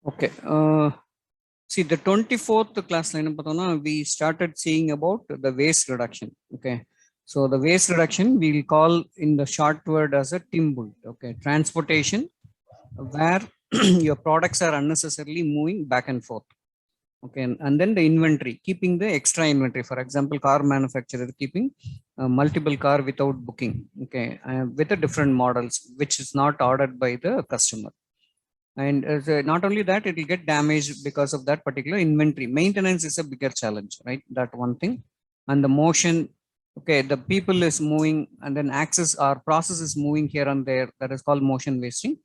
Okay. See, the 24th class line, we started seeing about the waste reduction. Okay. So the waste reduction we'll call in the short word as a TIMBUL. Okay. Transportation, where your products are unnecessarily moving back and forth. Okay. And then the inventory, keeping the extra inventory. For example, car manufacturer keeping multiple car without booking. Okay. With the different models, which is not ordered by the customer. And not only that, it will get damaged because of that particular inventory. Maintenance is a bigger challenge, right? That one thing. And the motion, okay, the people is moving, and then access or process is moving here and there. That is called motion wasting.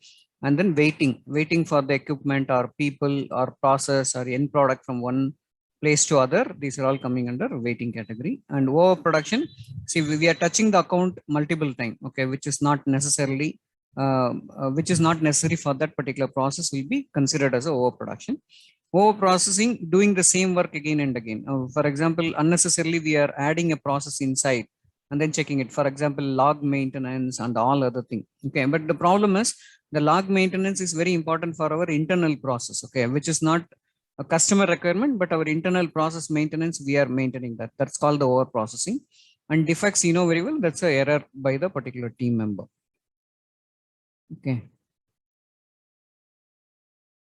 And then waiting for the equipment or people or process or end product from one place to other. These are all coming under waiting category. And overproduction, see, we are touching the account multiple time, okay, which is not necessary for that particular process, will be considered as a overproduction. Overprocessing, doing the same work again and again. For example, unnecessarily we are adding a process inside and then checking it. For example, log maintenance and all other thing. Okay, but the problem is the log maintenance is very important for our internal process. Okay, which is not a customer requirement, but our internal process maintenance, we are maintaining that. That's called the overprocessing. And defects, you know very well, that's an error by the particular team member. Okay.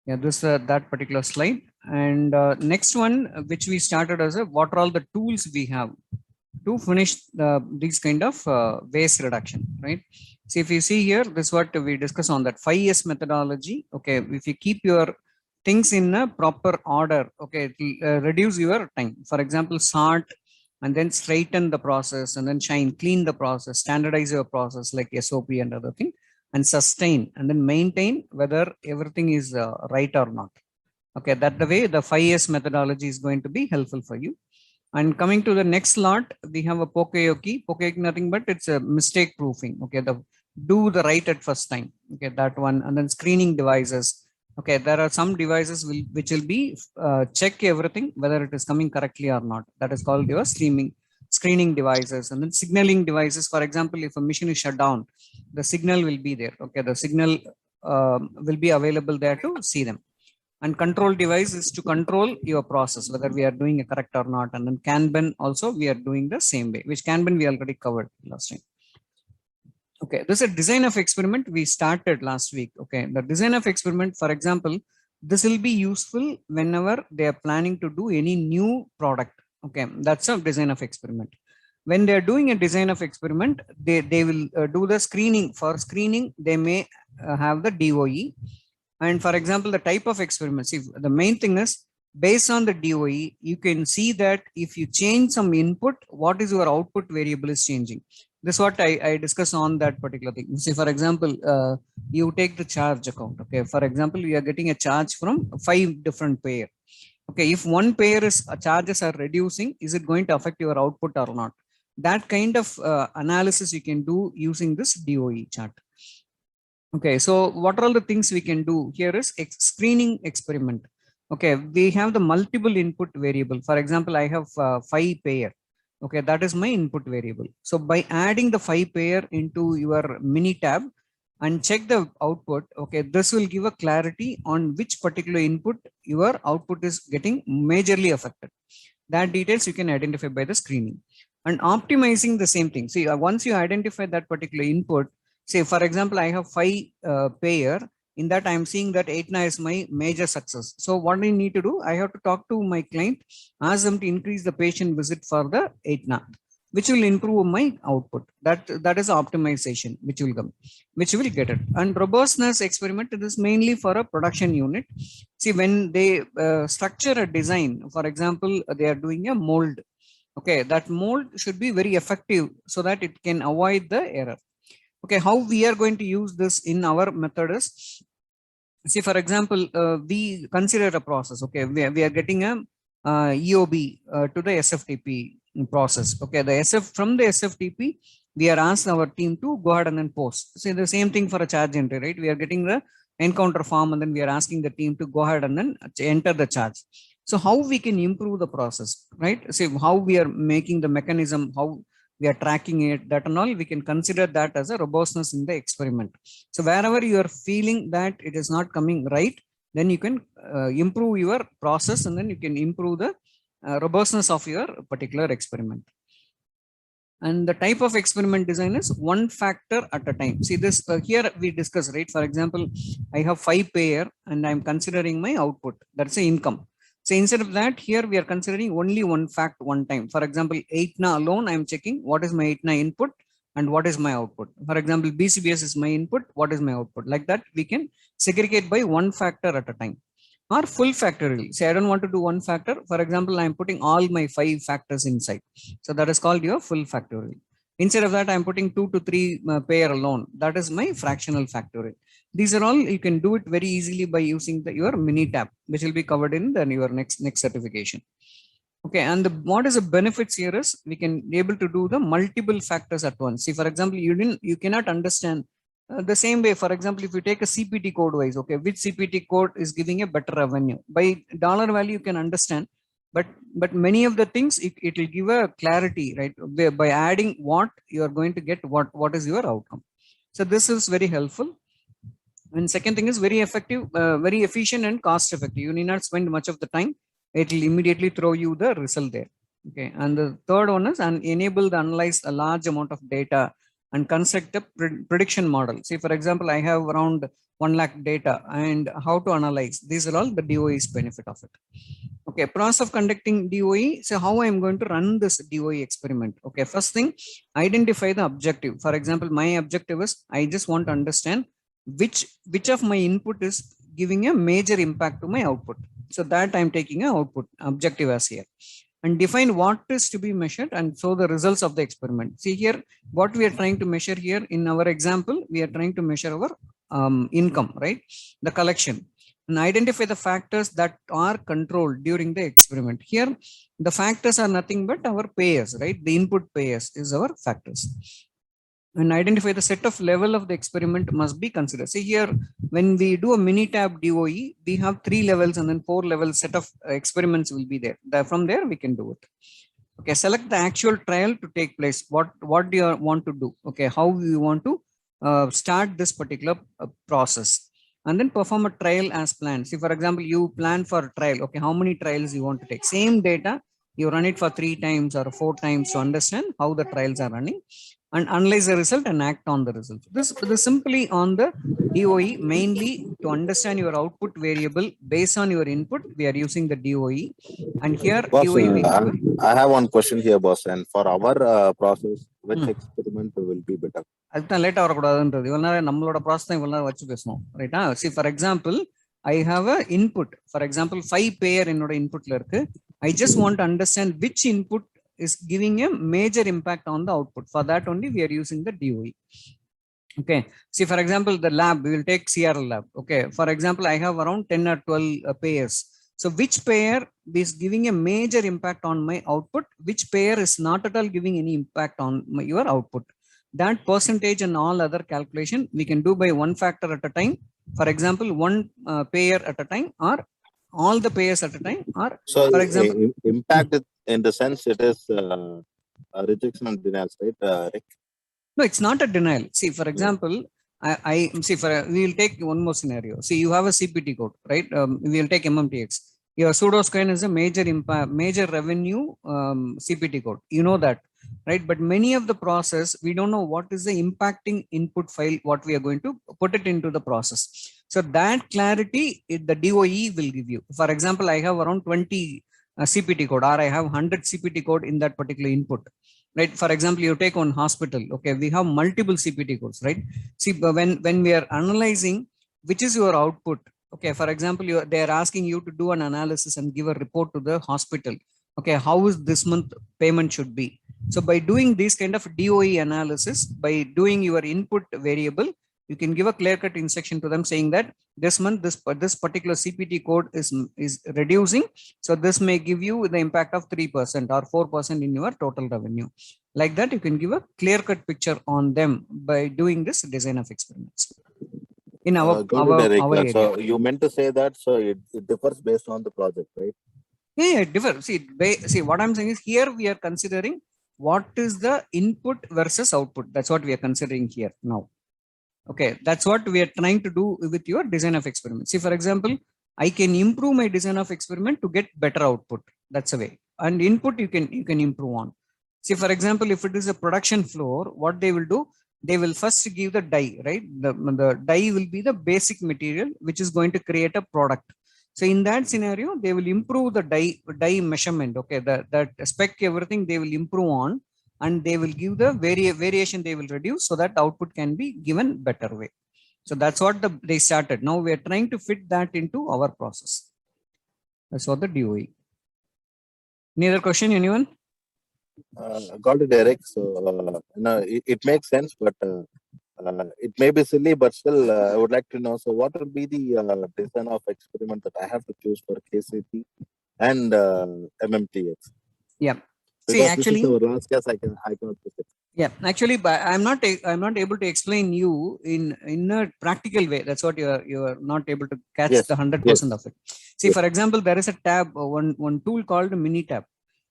Yeah, this that particular slide. And next one, which we started as a what are all the tools we have to finish these kind of waste reduction, right? So if you see here, this is what we discuss on that 5S methodology. Okay, if you keep your things in a proper order, okay, it will reduce your time. For example, sort and then straighten the process, and then shine, clean the process, standardize your process like SOP and other thing, and sustain, and then maintain whether everything is right or not. Okay, that the way the 5S methodology is going to be helpful for you. And coming to the next lot, we have a Pokeyoki. Pokeyoki, nothing but it's a mistake proofing. Okay, the do the right at first time. Okay, that one. And then screening devices. Okay, there are some devices which will be check everything whether it is coming correctly or not. That is called your screening devices. And then signaling devices. For example, if a machine is shut down, the signal will be there. Okay, the signal will be available there to see them. And control device is to control your process, whether we are doing it correct or not. And then Kanban also we are doing the same way, which Kanban we already covered last time. Okay, this is a design of experiment we started last week. Okay, the design of experiment, for example, this will be useful whenever they are planning to do any new product. Okay, that's a design of experiment. When they are doing a design of experiment, they will do the screening. For screening, they may have the DOE. And for example, the type of experiments, if the main thing is based on the DOE, you can see that if you change some input, what is your output variable is changing. This is what I discuss on that particular thing. See, for example, you take the charge account. Okay, for example, you are getting a charge from 5 different pair. Okay, if one pair is charges are reducing, is it going to affect your output or not? That kind of analysis you can do using this DOE chart. Okay, so what are all the things we can do here is screening experiment. Okay, we have the multiple input variable. For example, I have 5 pair. Okay, that is my input variable. So by adding the 5 pair into your mini tab and check the output, okay, this will give a clarity on which particular input your output is getting majorly affected. That details you can identify by the screening. And optimizing the same thing. See, once you identify that particular input, say for example, I have 5 pair. In that, I am seeing that Aetna is my major success. So what I need to do, I have to talk to my client, ask them to increase the patient visit for the Aetna, which will improve my output. That is optimization, which will get it. And robustness experiment, it is mainly for a production unit. See, when they structure a design, for example, they are doing a mold. Okay, that mold should be very effective so that it can avoid the error. Okay, how we are going to use this in our method is, see, for example, we consider a process. Okay, we are getting a EOB to the SFTP process. Okay, the from the SFTP, we are asked our team to go ahead and then post. See, the same thing for a charge entry, right? We are getting the encounter form, and then we are asking the team to go ahead and then enter the charge. So how we can improve the process, right? See, how we are making the mechanism, how we are tracking it, that and all, we can consider that as a robustness in the experiment. So wherever you are feeling that it is not coming right, then you can improve your process, and then you can improve the robustness of your particular experiment. And the type of experiment design is one factor at a time. See this here we discuss, right? For example, I have 5 payer and I'm considering my output, that's the income. So instead of that, here we are considering only one fact one time. For example, 8na alone, I'm checking what is my 8na input and what is my output. For example, BCBS is my input, what is my output. Like that, we can segregate by one factor at a time. Or full factorial. Say I don't want to do one factor. For example, I'm putting all my 5 factors inside. So that is called your full factorial. Instead of that, I'm putting 2 to 3 pair alone. That is my fractional factorial. These are all, you can do it very easily by using your Minitab, which will be covered in your next certification. Okay, and what is the benefits here is we can be able to do the multiple factors at once. See, for example, you cannot understand the same way. For example, if you take a CPT code wise, okay, which CPT code is giving a better revenue by dollar value, you can understand, but many of the things it will give a clarity, right? By adding what you are going to get, what is your outcome. So this is very helpful. And second thing is very effective, very efficient and cost effective. You need not spend much of the time. It will immediately throw you the result there. Okay. And the third one is enable the analyze a large amount of data and construct a prediction model. See, for example, I have around 1 lakh data and how to analyze. These are all the DOE's benefit of it. Okay. Process of conducting DOE. So how I'm going to run this DOE experiment. Okay. First thing, identify the objective. For example, my objective is I just want to understand which of my input is giving a major impact to my output. So that I'm taking an output objective as here, and define what is to be measured and show the results of the experiment. See here, what we are trying to measure here in our example, we are trying to measure our income, right? The collection, and identify the factors that are controlled during the experiment. Here, the factors are nothing but our payers, right? The input payers is our factors. And identify the set of level of the experiment must be considered. See here, when we do a Minitab DOE, we have 3 levels and then 4 levels set of experiments will be there. From there, we can do it. Okay, select the actual trial to take place. What do you want to do? Okay, how you want to start this particular process, and then perform a trial as planned. See, for example, you plan for a trial. Okay, how many trials you want to take? Same data, you run it for 3 times or 4 times to understand how the trials are running, and analyze the result and act on the result. This simply on the DOE, mainly to understand your output variable based on your input. We are using the DOE, and here boss, DOE we have. I have one question here, boss. And for our process, which experiment will be better? அதுதான் late ஆகக்கூடாதுன்றது. இவ்வளோ நேரம் நம்மளோட process தான் இவ்வளோ நேரம் வச்சு பேசணும், ரைட்டா? C for example, I have a input. For example, 5 pair என்னோட இன்புட்ல இருக்கு. I just want to understand which input is giving a major impact on the output. For that only we are using the DOE. Okay. See, for example, the lab, we will take CRL lab. Okay. For example, I have around 10 or 12 pairs. So which pair is giving a major impact on my output? Which pair is not at all giving any impact on your output? That percentage and all other calculation we can do by one factor at a time. For example, one pair at a time, or all the pairs at a time, or so for example, impact in the sense it is rejection and denials, right? No, it's not a denial. See, for example, I see, we will take one more scenario. See, you have a CPT code, right? We will take MMTX. Your pseudoscan is a major revenue CPT code. You know that, right? But many of the process, we don't know what is the impacting input file, what we are going to put it into the process. So that clarity, the DOE will give you. For example, I have around 20 CPT code, or I have 100 CPT code in that particular input. Right. For example, you take one hospital. Okay, we have multiple CPT codes, right? See, when we are analyzing which is your output. Okay, for example, they are asking you to do an analysis and give a report to the hospital. Okay, how is this month payment should be? So by doing this kind of DOE analysis, by doing your input variable, you can give a clear-cut instruction to them saying that this month this particular CPT code is reducing, so this may give you the impact of 3% or 4% in your total revenue. Like that, you can give a clear-cut picture on them by doing this design of experiments. In our area. So you meant to say that so it differs based on the project, right? Yeah, it differs. See, what I'm saying is here we are considering what is the input versus output. That's what we are considering here now. Okay, that's what we are trying to do with your design of experiment. See, for example, I can improve my design of experiment to get better output. That's a way. And input you can improve on. See, for example, if it is a production floor, what they will do, they will first give the die, right? The die will be the basic material which is going to create a product. So in that scenario, they will improve the die measurement. Okay, that spec everything they will improve on, and they will give the variation they will reduce so that output can be given better way. So that's what they started. Now we are trying to fit that into our process. That's what the DOE. Any other question, anyone? Got it, Eric. So, no, it makes sense, but it may be silly, but still, I would like to know. So, what would be the design of experiment that I have to choose for KCT and MMTX? Yeah. Because See, actually, this is our last class, I cannot pick it. Yeah, actually, but I'm not able to explain you in a practical way. That's what you are not able to catch Yes, the 100% yes. of it. See, Yes. for example, there is a tab, one tool called Minitab.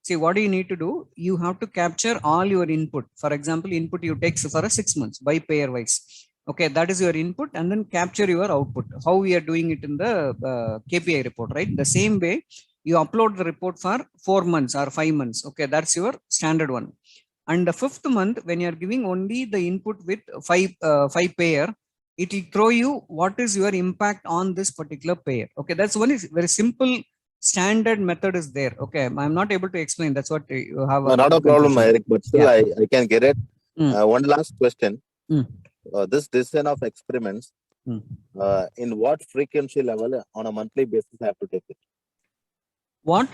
See, what do you need to do? You have to capture all your input. For example, input you take for a 6 months by pair wise. Okay, that is your input, and then capture your output. How we are doing it in the KPI report, right? The same way you upload the report for 4 months or 5 months. Okay, that's your standard one. And the 5th month, when you are giving only the input with five pair, it will throw you what is your impact on this particular pair. Okay, that's one is very simple standard method is there. Okay, I'm not able to explain. That's what you have. Not a problem, confusion. Eric, but still, Yeah. I can get it. Mm. One last question. Mm. This design of experiments, in what frequency level on a monthly basis I have to take it? What?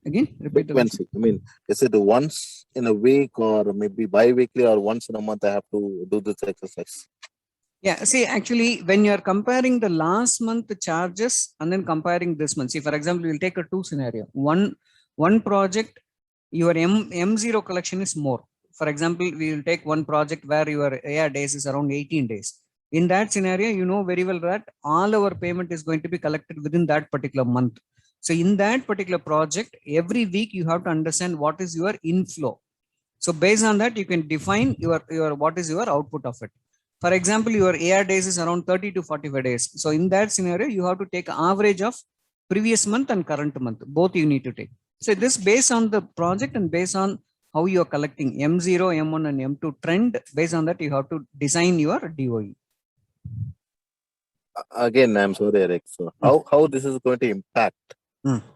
Again, repeat the Frequency. I mean, is it once in a week or maybe bi-weekly or once in a month I have to do this exercise? Yeah, see, actually, when you are comparing the last month charges and then comparing this month, see, for example, we'll take a two scenario. One project, your M0 collection is more. For example, we will take one project where your AR days is around 18 days. In that scenario, you know very well that all our payment is going to be collected within that particular month. So in that particular project, every week you have to understand what is your inflow. So based on that, you can define your what is your output of it. For example, your AR days is around 30 to 45 days. So in that scenario, you have to take average of previous month and current month. Both you need to take. So this based on the project and based on how you are collecting M0, M1 and M2 trend. Based on that, you have to design your DOE. Again, I'm sorry, Eric. So how this is going to impact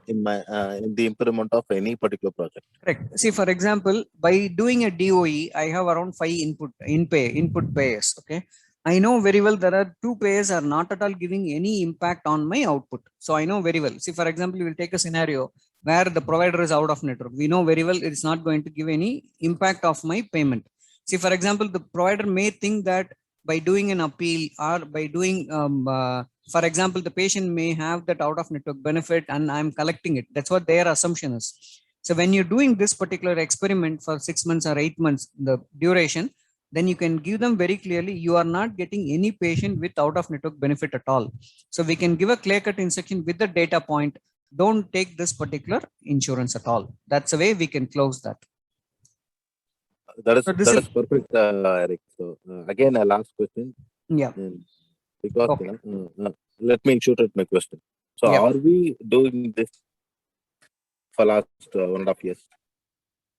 in my in the implement of any particular project? Correct. See, for example, by doing a DOE, I have around 5 input payers. Okay. I know very well there are 2 payers are not at all giving any impact on my output. So I know very well. See, for example, we will take a scenario where the provider is out of network. We know very well it's not going to give any impact of my payment. See, for example, the provider may think that by doing an appeal or by doing, for example, the patient may have that out of network benefit and I'm collecting it. That's what their assumption is. So when you're doing this particular experiment for 6 months or 8 months, the duration, then you can give them very clearly, you are not getting any patient with out of network benefit at all. So we can give a clear cut instruction with the data point. Don't take this particular insurance at all. That's the way we can close that. That is perfect, Eric. So again, a last question. Yeah. Because let me shoot at my question. So are we doing this for last 1.5 years?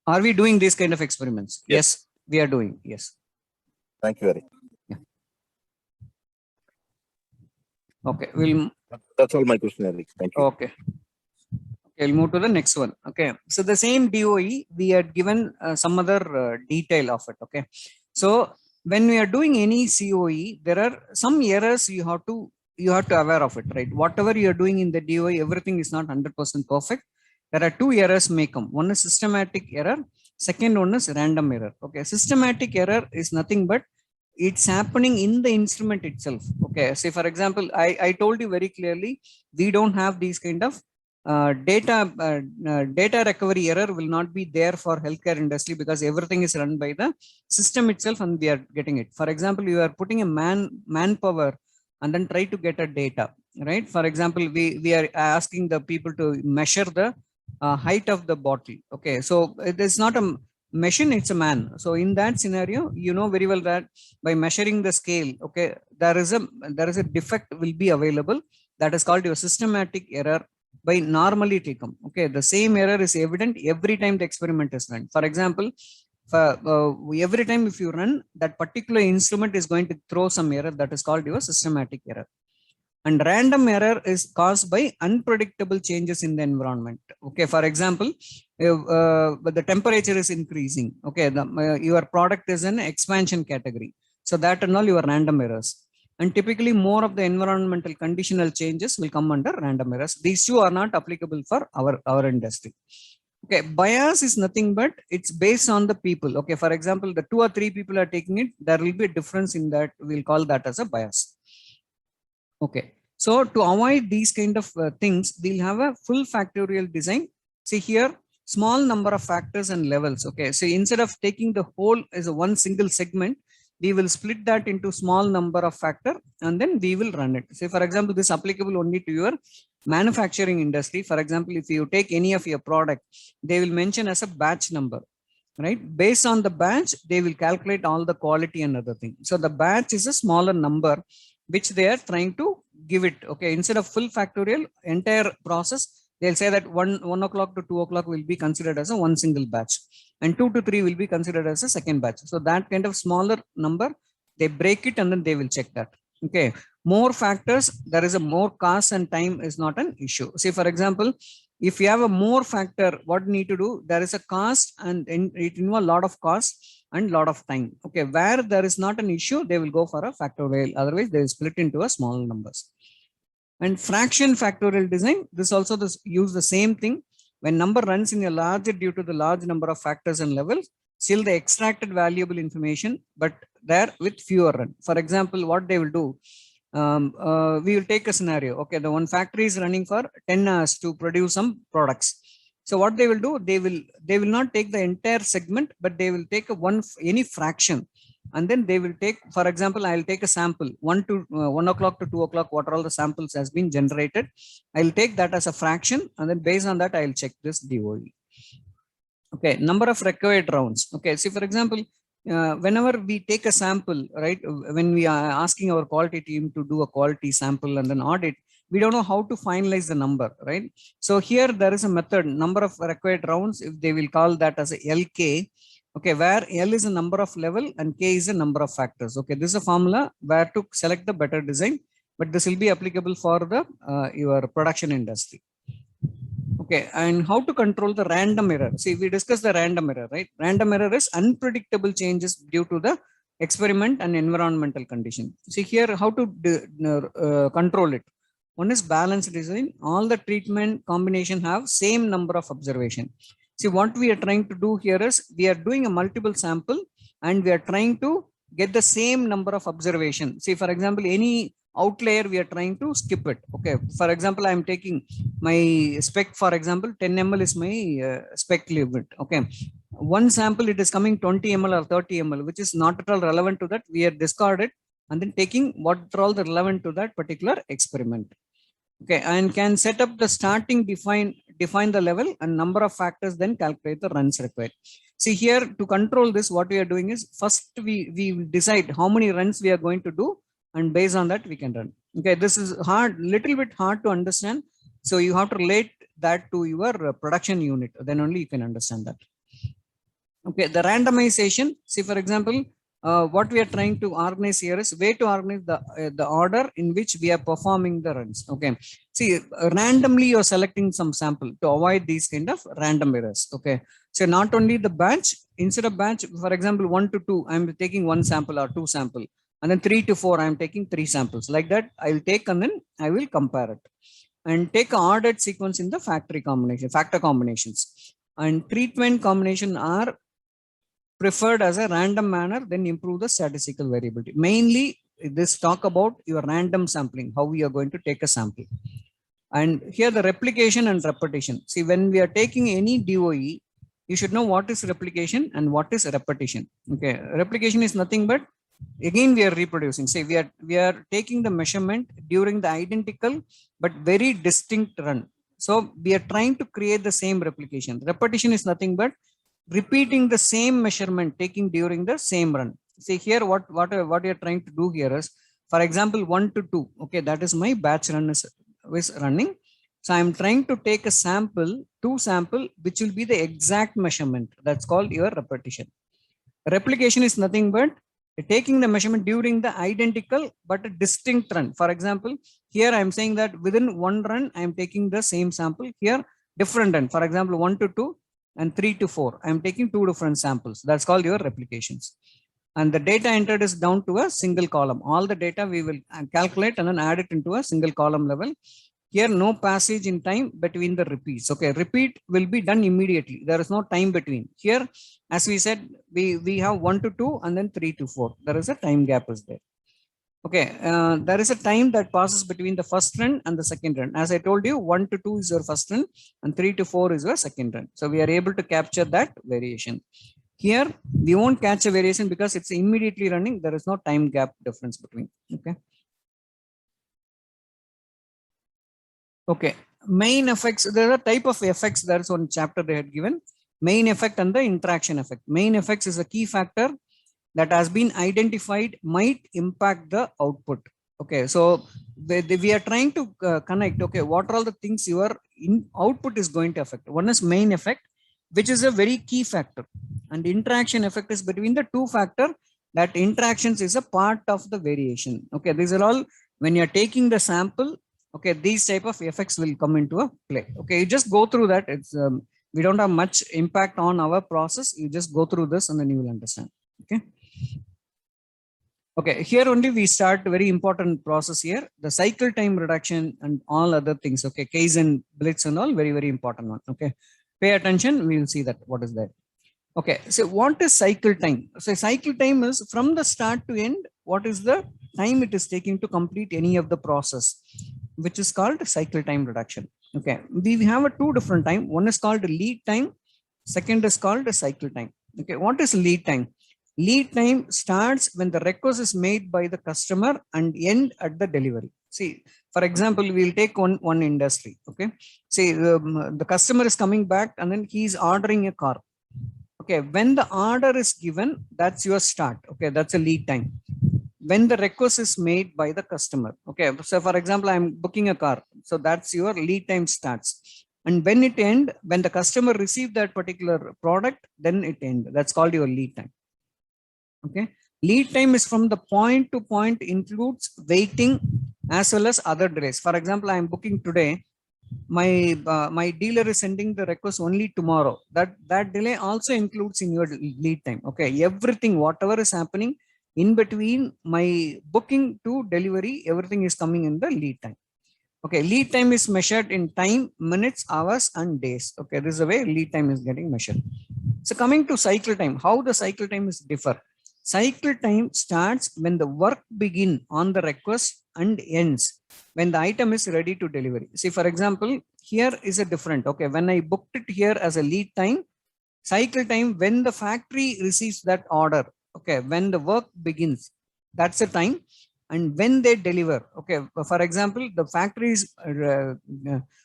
Are we doing these kind of experiments? Yes, we are doing. Yes. Thank you, Eric. Yeah. Okay. That's all my question, Eric. Thank you. Okay. We'll move to the next one. Okay. So the same DOE, we had given some other detail of it. Okay. So when we are doing any COE, there are some errors you have to aware of it, right? Whatever you are doing in the DOE, everything is not 100% perfect. There are 2 errors may come. One is systematic error. Second one is random error. Okay. Systematic error is nothing but it's happening in the instrument itself. Okay. Say for example, I told you very clearly, we don't have these kind of data recovery error will not be there for healthcare industry because everything is run by the system itself and we are getting it. For example, you are putting a manpower and then try to get a data, right? For example, we are asking the people to measure the height of the bottle. Okay, so it is not a machine, it's a man. So in that scenario, you know very well that by measuring the scale, okay, there is a defect will be available. That is called your systematic error by normally taken. Okay, the same error is evident every time the experiment is run. For example, every time if you run, that particular instrument is going to throw some error, that is called your systematic error. And random error is caused by unpredictable changes in the environment. Okay, for example, the temperature is increasing. Okay, your product is in expansion category. So that and all your random errors. And typically more of the environmental conditional changes will come under random errors. These two are not applicable for our industry. Okay, bias is nothing but it's based on the people. Okay, for example, the 2 or 3 people are taking it, there will be a difference in that. We'll call that as a bias. Okay, so to avoid these kind of things, we'll have a full factorial design. See here, small number of factors and levels. Okay, so instead of taking the whole as a one single segment, we will split that into small number of factor and then we will run it. Say for example, this applicable only to your manufacturing industry. For example, if you take any of your product, they will mention as a batch number, right? Based on the batch, they will calculate all the quality and other things. So the batch is a smaller number which they are trying to give it. Okay, instead of full factorial entire process, they'll say that 1 o'clock to 2 o'clock will be considered as a one single batch and 2 to 3 will be considered as a second batch. So that kind of smaller number, they break it and then they will check that. Okay, more factors, there is a more cost and time is not an issue. Say for example, if you have a more factor, what you need to do, there is a cost and it involves a lot of cost and lot of time. Okay, where there is not an issue, they will go for a factorial. Otherwise, they will split into a small numbers. And fraction factorial design, this also use the same thing. When number runs in a larger due to the large number of factors and levels, still the extracted valuable information, but there with fewer run. For example, what they will do, we will take a scenario. Okay, the one factory is running for 10 hours to produce some products. So what they will do, they will not take the entire segment, but they will take any fraction, and then they will take, for example, I will take a sample 1 o'clock to 2 o'clock. What are all the samples has been generated? I will take that as a fraction, and then based on that, I will check this DOE. Okay, number of required rounds. Okay, see for example, whenever we take a sample, right? When we are asking our quality team to do a quality sample and then audit, we don't know how to finalize the number, right? So here there is a method, number of required rounds, if they will call that as a LK. Okay, where L is a number of level and K is a number of factors. Okay, this is a formula where to select the better design, but this will be applicable for the your production industry. Okay, and how to control the random error? See, we discussed the random error, right? Random error is unpredictable changes due to the experiment and environmental condition. See here, how to control it. One is balanced design. All the treatment combination have same number of observation. See, what we are trying to do here is we are doing a multiple sample and we are trying to get the same number of observation. See, for example, any outlier we are trying to skip it. Okay, for example, I am taking my spec, for example, 10 ml is my spec limit. Okay, one sample it is coming 20 ml or 30 ml, which is not at all relevant to that. We are discarded and then taking what are all the relevant to that particular experiment. Okay, and can set up the starting, define the level and number of factors, then calculate the runs required. See here, to control this, what we are doing is first we decide how many runs we are going to do, and based on that we can run. Okay, this is little bit hard to understand, so you have to relate that to your production unit, then only you can understand that. Okay, the randomization. See, for example, what we are trying to organize here is way to organize the order in which we are performing the runs. Okay, see, randomly you're selecting some sample to avoid these kind of random errors. Okay, so not only the batch, instead of batch, for example, 1 to 2, I'm taking 1 sample or 2 sample, and then 3 to 4, I'm taking 3 samples. Like that, I will take and then I will compare it and take an ordered sequence in the factor combinations. And treatment combination are preferred as a random manner, then improve the statistical variability. Mainly, this talk about your random sampling, how we are going to take a sample. And here the replication and repetition. See, when we are taking any DOE, you should know what is replication and what is repetition. Okay, replication is nothing but, again, we are reproducing. Say we are taking the measurement during the identical but very distinct run. So we are trying to create the same replication. Repetition is nothing but repeating the same measurement taking during the same run. See here, what you are trying to do here is, for example, 1 to 2. Okay, that is my batch run is is running. So I'm trying to take a sample, two sample, which will be the exact measurement. That's called your repetition. Replication is nothing but taking the measurement during the identical but a distinct run. For example, here I'm saying that within one run, I'm taking the same sample. Here, different run. For example, 1 to 2 and 3 to 4. I'm taking two different samples. That's called your replications. And the data entered is down to a single column. All the data we will calculate and then add it into a single column level. Here, no passage in time between the repeats. Okay, repeat will be done immediately. There is no time between. Here, as we said, we have 1 to 2 and then 3 to 4. There is a time gap is there. Okay, there is a time that passes between the first run and the second run. As I told you, 1 to 2 is your first run and 3 to 4 is your second run. So we are able to capture that variation. Here, we won't catch a variation because it's immediately running. There is no time gap difference between. Okay. Okay, main effects. There are type of effects. There's one chapter they had given. Main effect and the interaction effect. Main effects is a key factor that has been identified might impact the output. Okay, so we are trying to connect. Okay, what are all the things your output is going to affect? One is main effect, which is a very key factor, and interaction effect is between the two factor. That interactions is a part of the variation. Okay, these are all when you're taking the sample. Okay, these type of effects will come into a play. Okay, you just go through that. It's we don't have much impact on our process. You just go through this and then you will understand. Okay. Okay, here only we start very important process here. The cycle time reduction and all other things. Okay, Kaizen, Blitz and all very, very important one. Okay, pay attention. We will see that what is that. Okay, so what is cycle time? So cycle time is from the start to end. What is the time it is taking to complete any of the process, which is called cycle time reduction. Okay, we have a two different time. One is called lead time. Second is called cycle time. Okay, what is lead time? Lead time starts when the request is made by the customer and end at the delivery. See, for example, we'll take one industry. Okay, see the customer is coming back and then he's ordering a car. Okay, when the order is given, that's your start. Okay, that's a lead time. When the request is made by the customer. Okay, so for example, I'm booking a car. So that's your lead time starts. And when it end, when the customer received that particular product, then it end. That's called your lead time. Okay, lead time is from the point to point, includes waiting as well as other delays. For example, I am booking today. My dealer is sending the request only tomorrow. That delay also includes in your lead time. Okay, everything, whatever is happening in between my booking to delivery, everything is coming in the lead time. Okay, lead time is measured in time, minutes, hours, and days. Okay, this is the way lead time is getting measured. So coming to cycle time, how the cycle time is differ. Cycle time starts when the work begin on the request and ends when the item is ready to delivery. See, for example, here is a different. Okay, when I booked it here as a lead time, cycle time when the factory receives that order. Okay, when the work begins, that's the time. And when they deliver, okay, for example, the factories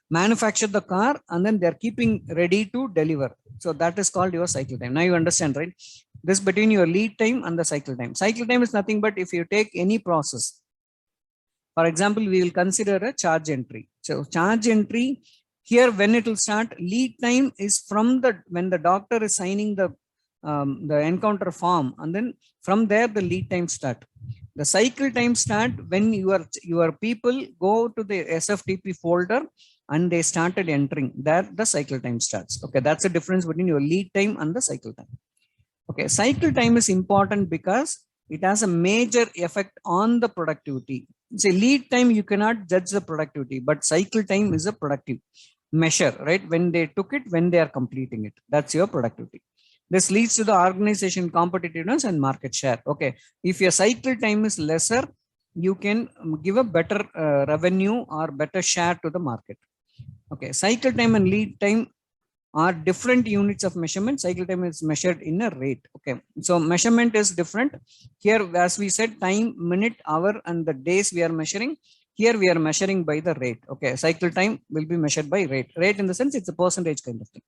manufacture the car and then they're keeping ready to deliver. So that is called your cycle time. Now you understand, right? This between your lead time and the cycle time. Cycle time is nothing but if you take any process. For example, we will consider a charge entry. So charge entry here, when it will start, lead time is from when the doctor is signing the encounter form, and then from there the lead time start. The cycle time start when your people go to the SFTP folder and they started entering. There the cycle time starts. Okay, that's the difference between your lead time and the cycle time. Okay, cycle time is important because it has a major effect on the productivity. Say lead time, you cannot judge the productivity, but cycle time is a productive measure, right? When they took it, when they are completing it, that's your productivity. This leads to the organization competitiveness and market share. Okay, if your cycle time is lesser, you can give a better revenue or better share to the market. Okay, cycle time and lead time are different units of measurement. Cycle time is measured in a rate. Okay, so measurement is different. Here, as we said, time, minute, hour, and the days we are measuring. Here we are measuring by the rate. Okay, cycle time will be measured by rate. Rate in the sense it's a percentage kind of thing.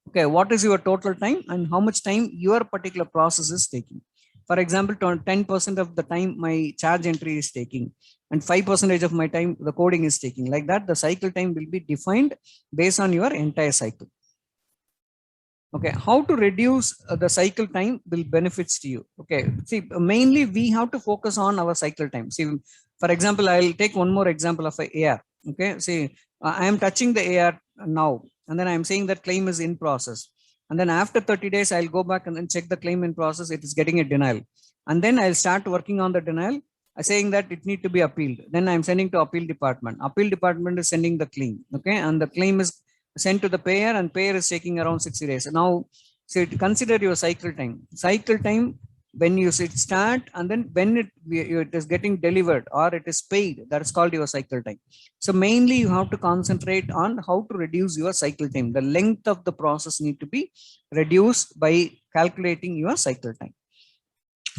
Okay, what is your total time and how much time your particular process is taking? For example, 10% of the time my charge entry is taking, and 5% of my time the coding is taking. Like that, the cycle time will be defined based on your entire cycle. Okay, how to reduce the cycle time will benefits to you. Okay, see, mainly we have to focus on our cycle time. See, for example, I'll take one more example of a AR. Okay, see, I am touching the AR now, and then I'm saying that claim is in process. And then after 30 days, I'll go back and then check the claim in process. It is getting a denial. And then I'll start working on the denial, saying that it need to be appealed. Then I'm sending to appeal department. Appeal department is sending the claim. Okay, and the claim is sent to the payer, and payer is taking around 60 days. Now, so consider your cycle time. Cycle time, when you start and then when it is getting delivered or it is paid, that is called your cycle time. So mainly you have to concentrate on how to reduce your cycle time. The length of the process need to be reduced by calculating your cycle time.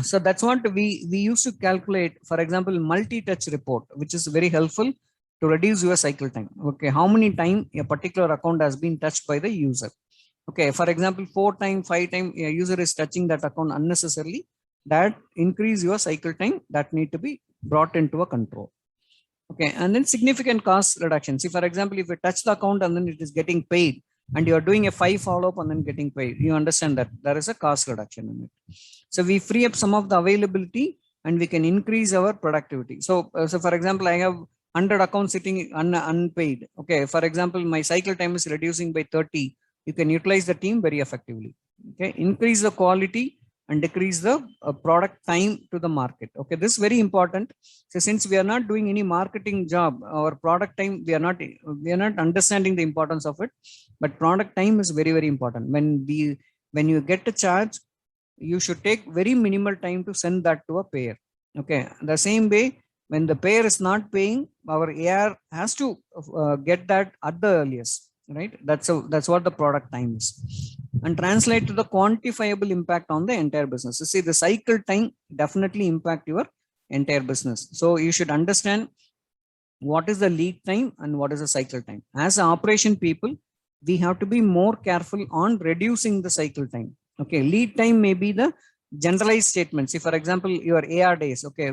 So that's what we used to calculate. For example, multi-touch report, which is very helpful to reduce your cycle time. Okay, how many time a particular account has been touched by the user. Okay, for example, 4 times, 5 times a user is touching that account unnecessarily. That increase your cycle time, that need to be brought into a control. Okay, and then significant cost reduction. See, for example, if you touch the account and then it is getting paid, and you are doing a 5 follow-up and then getting paid, you understand that there is a cost reduction in it. So we free up some of the availability and we can increase our productivity. So for example, I have 100 accounts sitting unpaid. Okay, for example, my cycle time is reducing by 30. You can utilize the team very effectively. Okay, increase the quality and decrease the product time to the market. Okay, this is very important. So since we are not doing any marketing job, our product time, we are not understanding the importance of it. But product time is very, very important. When you get a charge, you should take very minimal time to send that to a payer. Okay, the same way, when the payer is not paying, our AR has to get that at the earliest, right? That's what the product time is. And translate to the quantifiable impact on the entire business. So see, the cycle time definitely impact your entire business. So you should understand what is the lead time and what is the cycle time. As operation people, we have to be more careful on reducing the cycle time. Okay, lead time may be the generalized statement. See, for example, your AR days. Okay,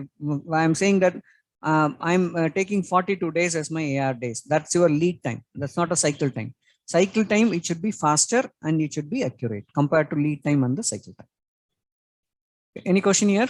I'm saying that I'm taking 42 days as my AR days. That's your lead time. That's not a cycle time. Cycle time, it should be faster and it should be accurate compared to lead time and the cycle time. Any question here?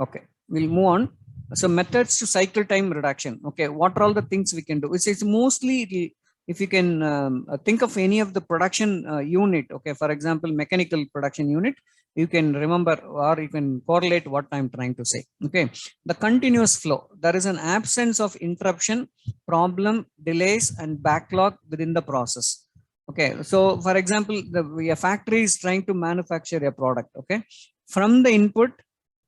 Okay, we'll move on. So methods to cycle time reduction. Okay, what are all the things we can do? It's mostly, if you can think of any of the production unit. Okay, for example, mechanical production unit, you can remember or you can correlate what I'm trying to say. Okay, the continuous flow. There is an absence of interruption, problem, delays, and backlog within the process. Okay, so for example, a factory is trying to manufacture a product. Okay, from the input,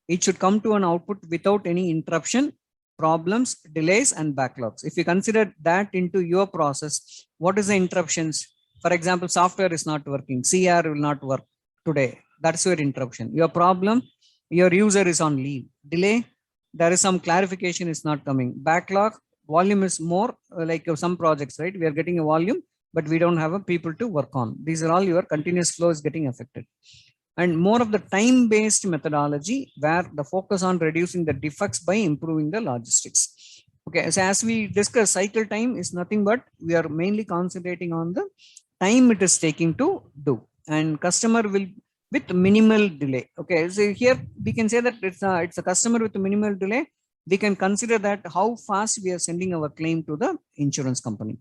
it should come to an output without any interruption, problems, delays, and backlogs. If you consider that into your process, what is the interruptions? For example, software is not working, CR will not work today. That's your interruption. Your problem, your user is on leave. Delay, there is some clarification is not coming. Backlog, volume is more, like some projects, right? We are getting a volume, but we don't have a people to work on. These are all your continuous flow is getting affected. And more of the time-based methodology where the focus on reducing the defects by improving the logistics. Okay, so as we discussed, cycle time is nothing but we are mainly concentrating on the time it is taking to do, and customer will with minimal delay. Okay, so here we can say that it's a customer with a minimal delay. We can consider that how fast we are sending our claim to the insurance company,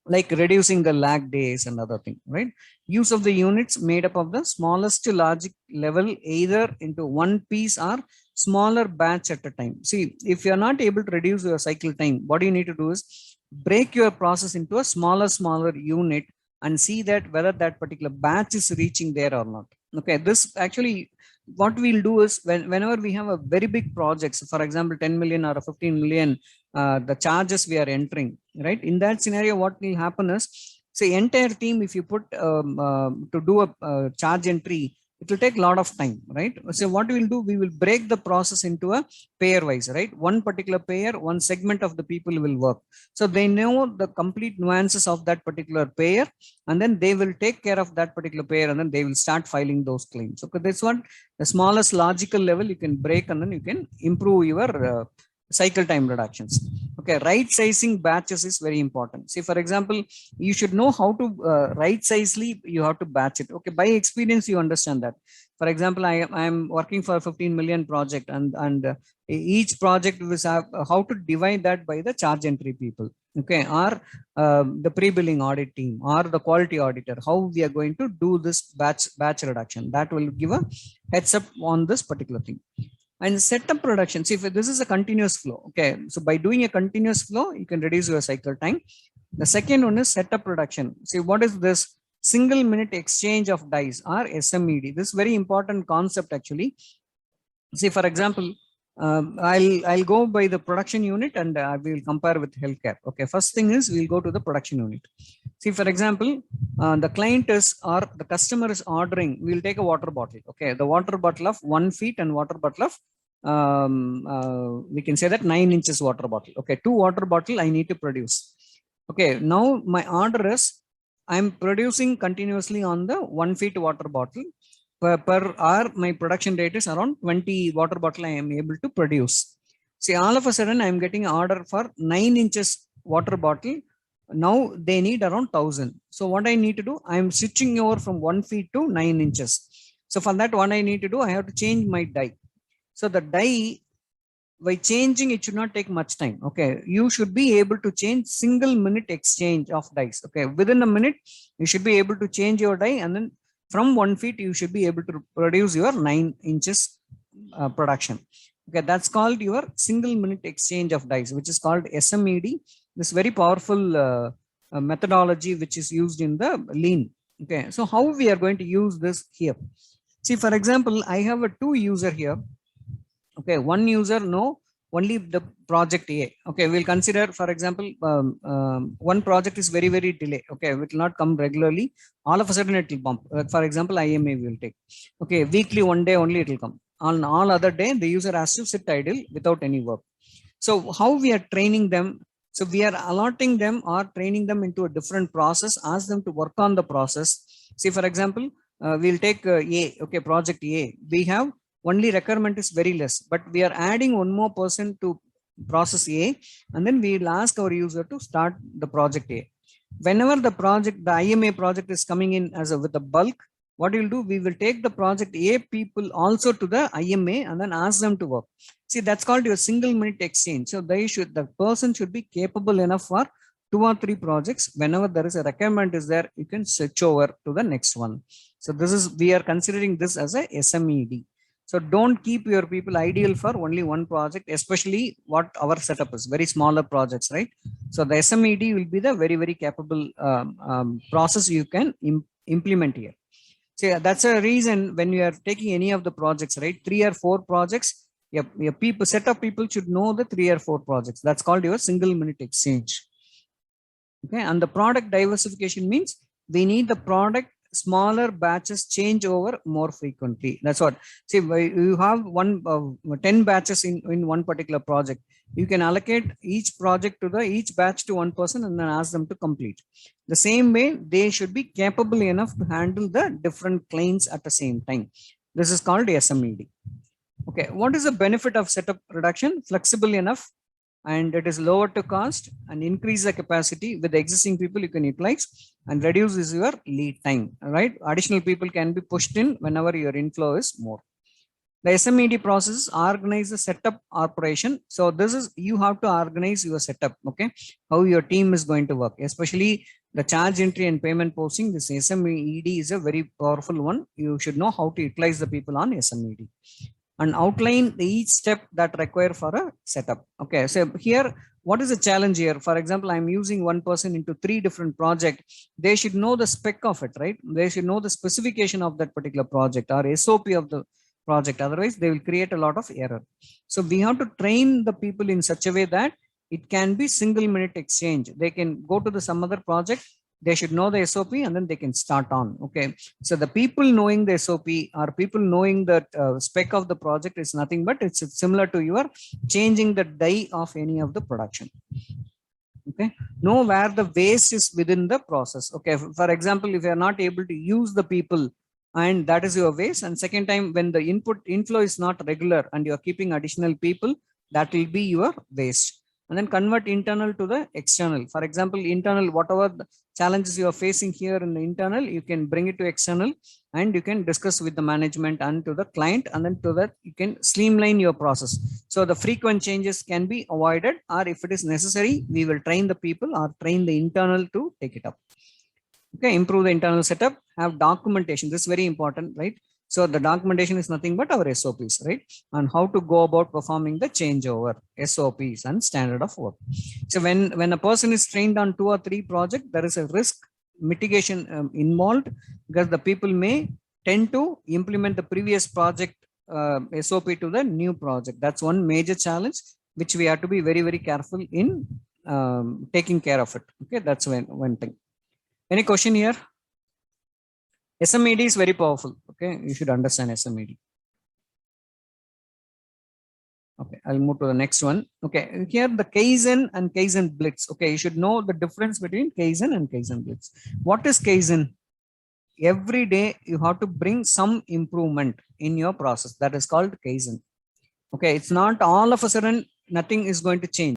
like reducing the lag days and other thing, right? Use of the units made up of the smallest logic level, either into one piece or smaller batch at a time. See, if you are not able to reduce your cycle time, what you need to do is break your process into a smaller unit and see that whether that particular batch is reaching there or not. Okay, this actually, what we'll do is whenever we have a very big projects, for example, 10 million or 15 million, the charges we are entering, right? In that scenario, what will happen is, say, entire team, if you put to do a charge entry, it will take a lot of time, right? So what we will do, we will break the process into a pair wise, right? One particular pair, one segment of the people will work, so they know the complete nuances of that particular pair, and then they will take care of that particular pair, and then they will start filing those claims. Okay, that's what the smallest logical level you can break, and then you can improve your cycle time reductions. Okay, right sizing batches is very important. See, for example, you should know how to right sizely you have to batch it. Okay, by experience you understand that. For example, I am working for a 15 million project, and each project will have how to divide that by the charge entry people, okay, or the pre-billing audit team or the quality auditor, how we are going to do this batch reduction. That will give a heads up on this particular thing. And setup production, see, if this is a continuous flow, okay, so by doing a continuous flow you can reduce your cycle time. The second one is setup production. See, what is this? Single minute exchange of dies, or SMED. This is very important concept actually. See, for example, I'll go by the production unit, and we will compare with healthcare. Okay, first thing is we'll go to the production unit. See, for example, the client is, or the customer is ordering, we'll take a water bottle. Okay, the water bottle of 1 feet and water bottle of we can say that 9 inches water bottle. Okay, 2 water bottle I need to produce. Okay, now my order is I'm producing continuously on the 1 feet water bottle. Per hour, my production rate is around 20 water bottle I am able to produce. See, all of a sudden I'm getting an order for 9 inches water bottle. Now they need around 1000. So what I need to do, I'm switching over from 1 feet to 9 inches. So for that, what I need to do, I have to change my die. So the die, by changing, it should not take much time. Okay, you should be able to change single minute exchange of dies. Okay, within a minute you should be able to change your die, and then from 1 feet you should be able to produce your 9 inches production. Okay, that's called your single minute exchange of dies, which is called SMED. This very powerful methodology which is used in the lean. Okay, so how we are going to use this here? See, for example, I have a 2 user here. Okay, one user know only the project A. Okay, we'll consider, for example, one project is very delay. Okay, it will not come regularly. All of a sudden it will bump. For example, IMA we will take. Okay, weekly, 1 day only it will come. On all other day the user has to sit idle without any work. So how we are training them? So we are allotting them or training them into a different process, ask them to work on the process. See, for example, we'll take A. Okay, project A, we have only requirement is very less, but we are adding one more person to process A, and then we will ask our user to start the project A. Whenever the IMA project is coming in as with the bulk, what we'll do, we will take the project A people also to the IMA and then ask them to work. See, that's called your single minute exchange. So the person should be capable enough for 2 or 3 projects. Whenever there is a requirement is there, you can switch over to the next one. So this is, we are considering this as a SMED. So don't keep your people ideal for only one project, especially what our setup is, very smaller projects, right? So the SMED will be the very capable process you can implement here. So that's a reason when you are taking any of the projects, right? 3 or 4 projects, your people, set of people should know the 3 or 4 projects. That's called your single minute exchange. Okay, and the product diversification means we need the product smaller batches change over more frequently. That's what. See, you have 10 batches in one particular project. You can allocate each project to each batch to one person and then ask them to complete. The same way, they should be capable enough to handle the different clients at the same time. This is called SMED. Okay, what is the benefit of setup reduction? Flexible enough, and it is lower to cost and increase the capacity. With the existing people you can utilize and reduces your lead time, right? Additional people can be pushed in whenever your inflow is more. The SMED process organize the setup operation. So this is, you have to organize your setup. Okay, how your team is going to work, especially the charge entry and payment posting. This SMED is a very powerful one. You should know how to utilize the people on SMED and outline each step that require for a setup. Okay, so here, what is the challenge here? For example, I'm using one person into 3 different projects. They should know the spec of it, right? They should know the specification of that particular project or SOP of the project. Otherwise, they will create a lot of error. So we have to train the people in such a way that it can be single minute exchange. They can go to some other project They should know the SOP and then they can start on. Okay. So the people knowing the SOP or people knowing that spec of the project is nothing but it's similar to your changing the die of any of the production. Okay. Know where the waste is within the process. Okay. For example, if you are not able to use the people and that is your waste, and second time when the input inflow is not regular and you are keeping additional people, that will be your waste. And then convert internal to the external. For example, internal, whatever the challenges you are facing here in the internal, you can bring it to external and you can discuss with the management and to the client, and then to that you can streamline your process. So the frequent changes can be avoided, or if it is necessary, we will train the people or train the internal to take it up. Okay, improve the internal setup, have documentation. This is very important, right? So the documentation is nothing but our SOPs, right? And how to go about performing the changeover, SOPs and standard of work. So when a person is trained on 2 or 3 projects, there is a risk mitigation involved, because the people may tend to implement the previous project SOP to the new project. That's one major challenge which we have to be very, very careful in taking care of it. Okay, that's one thing. Any question here? SMED is very powerful. Okay, you should understand SMED. Okay, I'll move to the next one. Okay, here the Kaizen and Kaizen Blitz. Okay, you should know the difference between Kaizen and Kaizen Blitz. What is Kaizen? Every day you have to bring some improvement in your process. That is called Kaizen. Okay, it's not all of a sudden nothing is going to change.